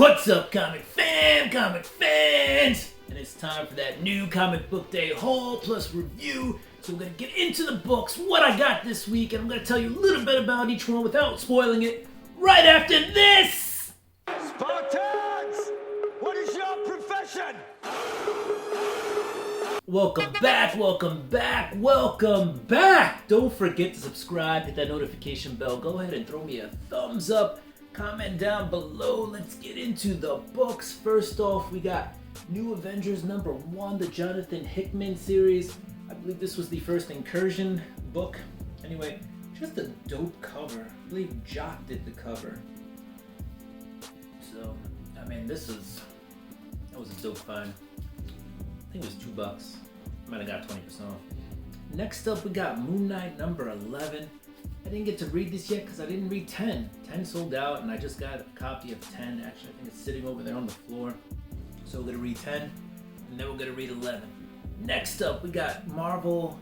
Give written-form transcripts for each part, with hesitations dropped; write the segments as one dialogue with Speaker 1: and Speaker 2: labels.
Speaker 1: What's up, comic fans? And it's time for that new comic book day haul plus review. So we're gonna get into the books, what I got this week, and I'm gonna tell you a little bit about each one without spoiling it right after this!
Speaker 2: Spartans! What is your profession?
Speaker 1: Welcome back! Don't forget to subscribe, hit that notification bell, go ahead and throw me a thumbs up, comment down below. Let's get into the books. First off, we got New Avengers #1, the Jonathan Hickman series. I believe this was the first Incursion book. Anyway, just a dope cover. I believe Jock did the cover. So, I mean, that was a dope find. I think it was $2. Might have got 20% off. Next up, we got Moon Knight #11. I didn't get to read this yet because I didn't read 10. 10 sold out, and I just got a copy of 10. Actually, I think it's sitting over there on the floor. So we're gonna read 10, and then we're gonna read 11. Next up, we got Marvel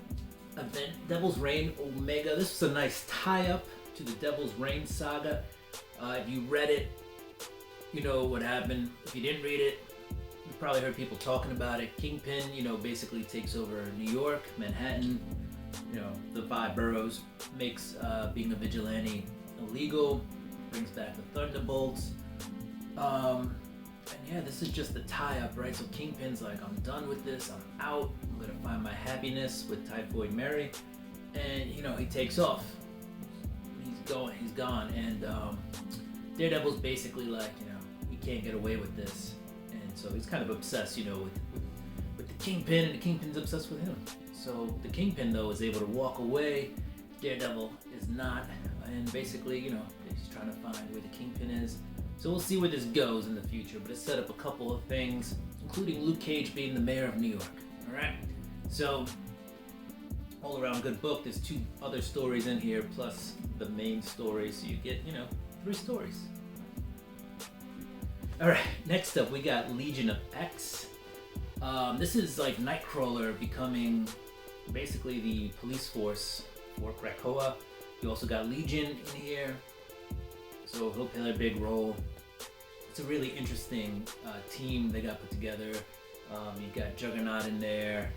Speaker 1: Event Devil's Reign Omega. This was a nice tie-up to the Devil's Reign saga. If you read it, you know what happened. If you didn't read it, you probably heard people talking about it. Kingpin, basically takes over New York, Manhattan, the 5 boroughs, makes being a vigilante illegal, brings back the Thunderbolts. And yeah, this is just the tie-up, right? So Kingpin's like, I'm done with this, I'm out, I'm gonna find my happiness with Typhoid Mary. And, he takes off. He's gone. And Daredevil's basically like, we can't get away with this. And so he's kind of obsessed, with the Kingpin, and the Kingpin's obsessed with him. So the Kingpin, though, is able to walk away. Daredevil is not. And basically, he's trying to find where the Kingpin is. So we'll see where this goes in the future. But it set up a couple of things, including Luke Cage being the mayor of New York. All right? So, all around good book. There's 2 other stories in here, plus the main story. So you get, 3 stories. Alright, next up we got Legion of X. This is like Nightcrawler becoming basically the police force for Krakoa. You also got Legion in here, so he'll play a big role. It's a really interesting team they got put together. You got Juggernaut in there,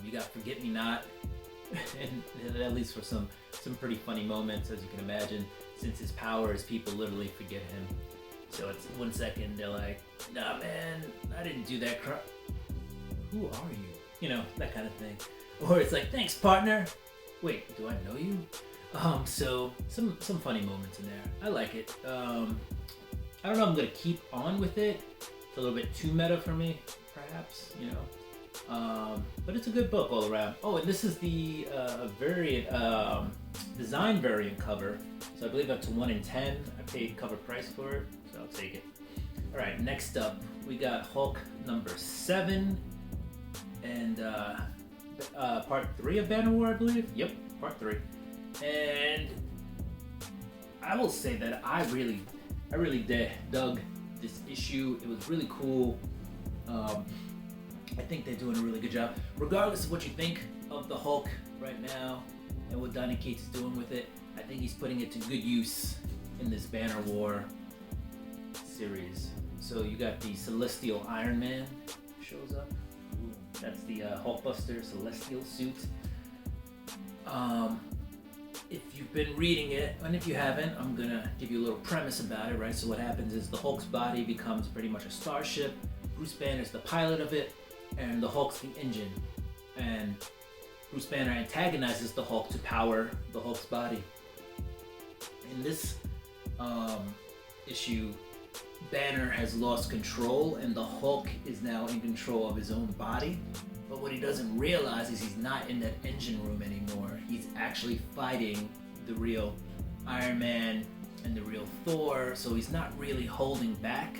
Speaker 1: you got Forget Me Not, and that leads for some pretty funny moments, as you can imagine, since his power is people literally forget him. So it's 1 second they're like, nah man, I didn't do that crap. Who are you? That kind of thing. Or it's like, thanks partner. Wait, do I know you? So some funny moments in there. I like it. I don't know if I'm gonna keep on with it. It's a little bit too meta for me, perhaps, but it's a good book all around. Oh, and this is the variant, design variant cover. So I believe up to 1 in 10. I paid cover price for it, so I'll take it. All right, next up we got Hulk #7, and part 3 of Banner War, I believe. Yep, part 3. And I will say that I really dug this issue. It was really cool. I think they're doing a really good job. Regardless of what you think of the Hulk right now and what Donny Cates is doing with it, I think he's putting it to good use in this Banner War series. So you got the Celestial Iron Man shows up. Ooh, that's the Hulkbuster Celestial suit. If you've been reading it, and if you haven't, I'm gonna give you a little premise about it, right? So what happens is the Hulk's body becomes pretty much a starship. Bruce Banner's the pilot of it, and the Hulk's the engine. And Bruce Banner antagonizes the Hulk to power the Hulk's body. In this issue, Banner has lost control, and the Hulk is now in control of his own body. But what he doesn't realize is he's not in that engine room anymore. He's actually fighting the real Iron Man and the real Thor, so he's not really holding back.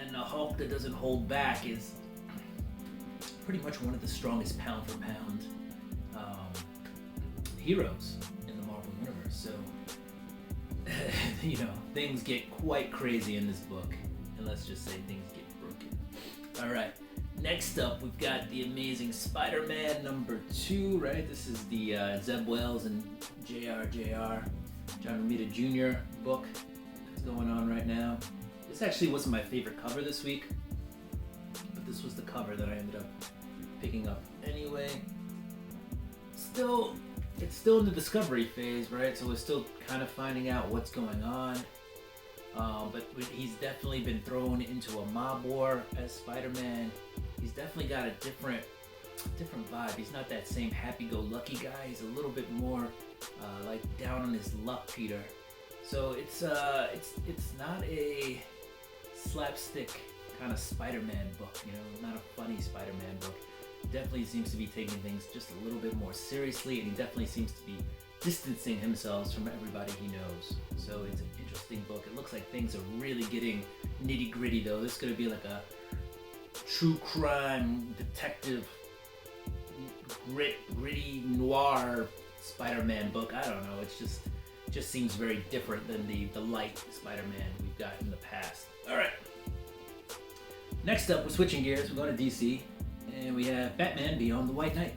Speaker 1: And the Hulk that doesn't hold back is pretty much one of the strongest pound for pound heroes in the Marvel Universe. So, things get quite crazy in this book. And let's just say things get broken. Alright, next up we've got the Amazing Spider-Man #2, right? This is the Zeb Wells and John Romita Jr. book that's going on right now. This actually wasn't my favorite cover this week, but this was the cover that I ended up picking up anyway. It's still in the discovery phase, right? So we're still kind of finding out what's going on. But he's definitely been thrown into a mob war as Spider-Man. He's definitely got a different vibe. He's not that same happy-go-lucky guy. He's a little bit more like down on his luck, Peter. So it's not a slapstick kind of Spider-Man book, you know, not a funny Spider-Man book. Definitely seems to be taking things just a little bit more seriously, and he definitely seems to be distancing himself from everybody he knows. So it's an interesting book. It looks like things are really getting nitty-gritty though. This is going to be like a true crime detective, gritty noir Spider-Man book. I don't know. It just seems very different than the light Spider-Man we've got in the past. All right. Next up, we're switching gears. We're going to DC, and we have Batman Beyond the White Knight,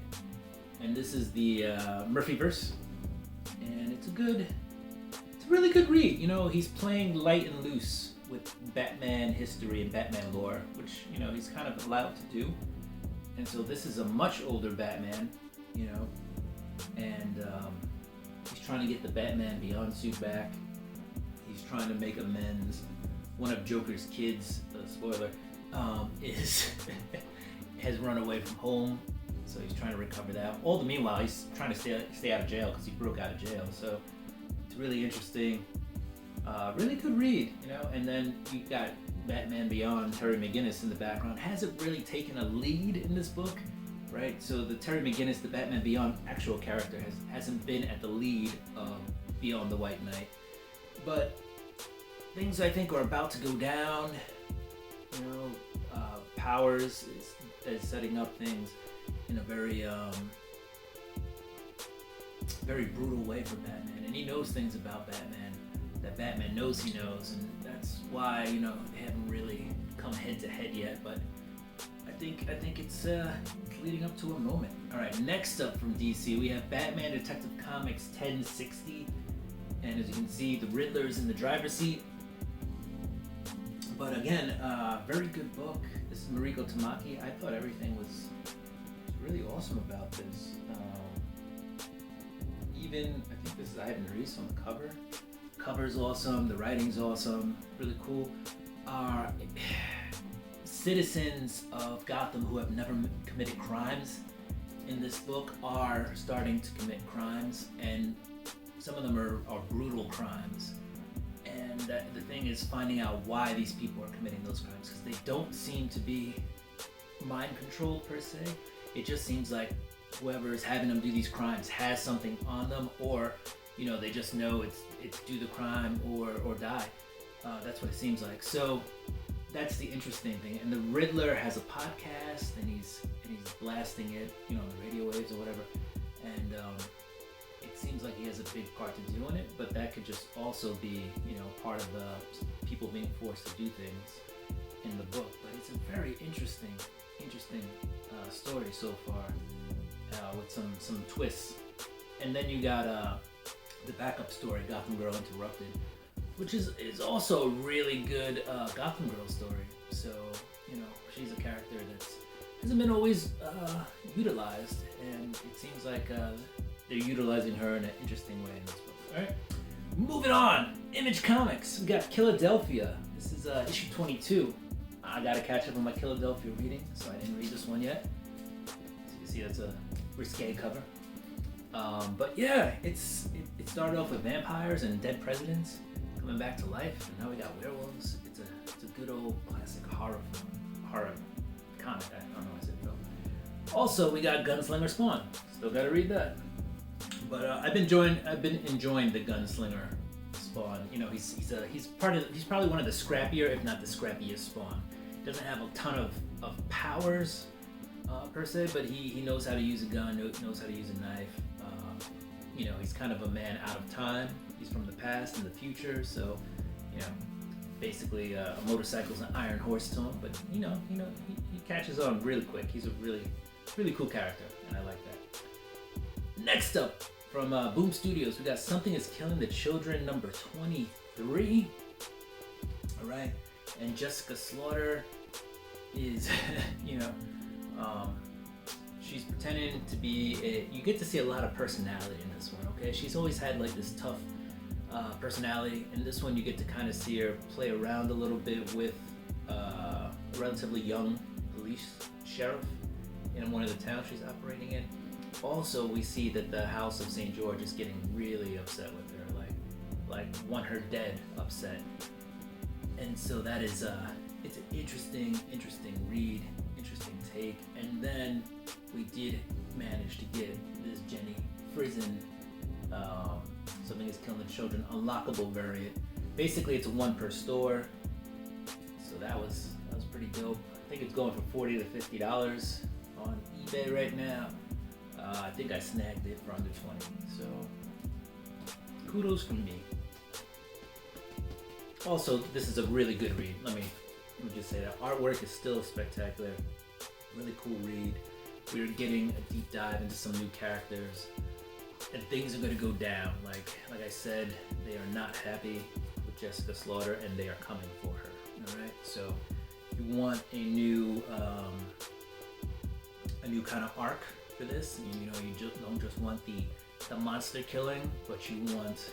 Speaker 1: and this is the Murphyverse, and it's a really good read. You know, he's playing light and loose with Batman history and Batman lore, which, you know, he's kind of allowed to do. And so this is a much older Batman, you know, and he's trying to get the Batman Beyond suit back. He's trying to make amends. One of Joker's kids, spoiler, has run away from home, so he's trying to recover that. All the meanwhile, he's trying to stay out of jail because he broke out of jail. So it's really interesting, really good read, you know. And then you got Batman Beyond, Terry McGinnis in the background. Hasn't really taken a lead in this book, right? So the Terry McGinnis, the Batman Beyond actual character, hasn't been at the lead of Beyond the White Knight, but things I think are about to go down. You know, Powers is setting up things in a very brutal way for Batman, and he knows things about Batman that Batman knows he knows, and that's why, you know, they haven't really come head to head yet. But I think it's leading up to a moment. All right, next up from DC, we have Batman Detective Comics 1060, and as you can see, the Riddler's in the driver's seat. But again, very good book. This is Mariko Tamaki. I thought everything was really awesome about this. Even, I think I haven't released on the cover. Cover's awesome, the writing's awesome, really cool. Citizens of Gotham who have never committed crimes in this book are starting to commit crimes, and some of them are brutal crimes. And the thing is finding out why these people are committing those crimes, because they don't seem to be mind controlled per se. It just seems like whoever is having them do these crimes has something on them, or, you know, they just know it's do the crime or die. That's what it seems like. So that's the interesting thing. And the Riddler has a podcast, and he's blasting it, you know, on the radio waves or whatever. And it seems like he has a big part to do in it, but that could just also be, you know, part of the people being forced to do things in the book. But it's a very interesting story so far, with some twists. And then you got the backup story, Gotham Girl Interrupted, which is also a really good Gotham Girl story. So, you know, she's a character that hasn't been always utilized, and it seems like they're utilizing her in an interesting way in this book. All right, moving on. Image Comics. We got Philadelphia. This is issue 22. I gotta catch up on my Philadelphia reading, so I didn't read this one yet. So you can see that's a risque cover. But yeah, it started off with vampires and dead presidents coming back to life, and now we got werewolves. It's a good old classic horror comic. I don't know why I said film. Also, we got Gunslinger Spawn. Still gotta read that. But I've been enjoying the Gunslinger Spawn. You know, he's probably one of the scrappier, if not the scrappiest Spawn. Doesn't have a ton of powers per se, but he knows how to use a gun, knows how to use a knife. You know, he's kind of a man out of time. He's from the past and the future, so, you know, basically a motorcycle's an iron horse to him. But you know, he catches on really quick. He's a really cool character, and I like that. Next up, from Boom Studios, we got Something is Killing the Children, number 23. All right, And Jessica Slaughter is, she's pretending to be you get to see a lot of personality in this one, okay? She's always had like this tough personality. In this one, you get to kind of see her play around a little bit with a relatively young police sheriff in one of the towns she's operating in. Also, we see that the House of St. George is getting really upset with her, like want her dead upset. And so that is it's an interesting read, interesting take. And then we did manage to get this Jenny Frizen, Something is Killing the Children unlockable variant. Basically, it's a one per store, so that was pretty dope. I think it's going for $40 to $50 on eBay right now. I think I snagged it for under 20, so kudos from me. Also, this is a really good read. Let me just say that artwork is still spectacular. Really cool read. We're getting a deep dive into some new characters, and things are going to go down. Like I said, they are not happy with Jessica Slaughter, and they are coming for her. All right. So, if you want a new kind of arc for this, you don't just want the monster killing, but you want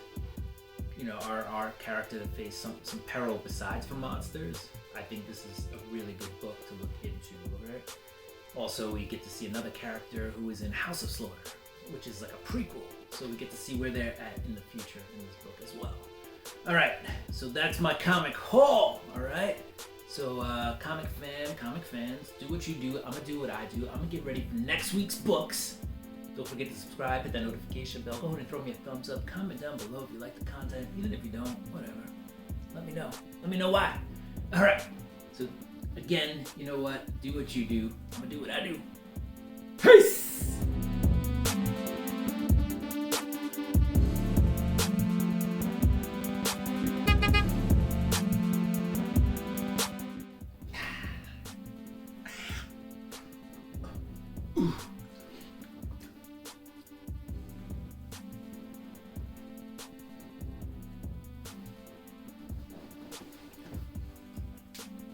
Speaker 1: our character to face some peril besides from monsters. I think this is a really good book to look into. Right? Also, we get to see another character who is in House of Slaughter, which is like a prequel. So we get to see where they're at in the future in this book as well. All right, so that's my comic haul. All right, so comic fans, do what you do. I'm gonna do what I do. I'm gonna get ready for next week's books. Don't forget to subscribe, hit that notification bell. Go ahead and throw me a thumbs up. Comment down below if you like the content. Even if you don't, whatever. Let me know. Let me know why. All right. So again, you know what? Do what you do. I'm gonna do what I do.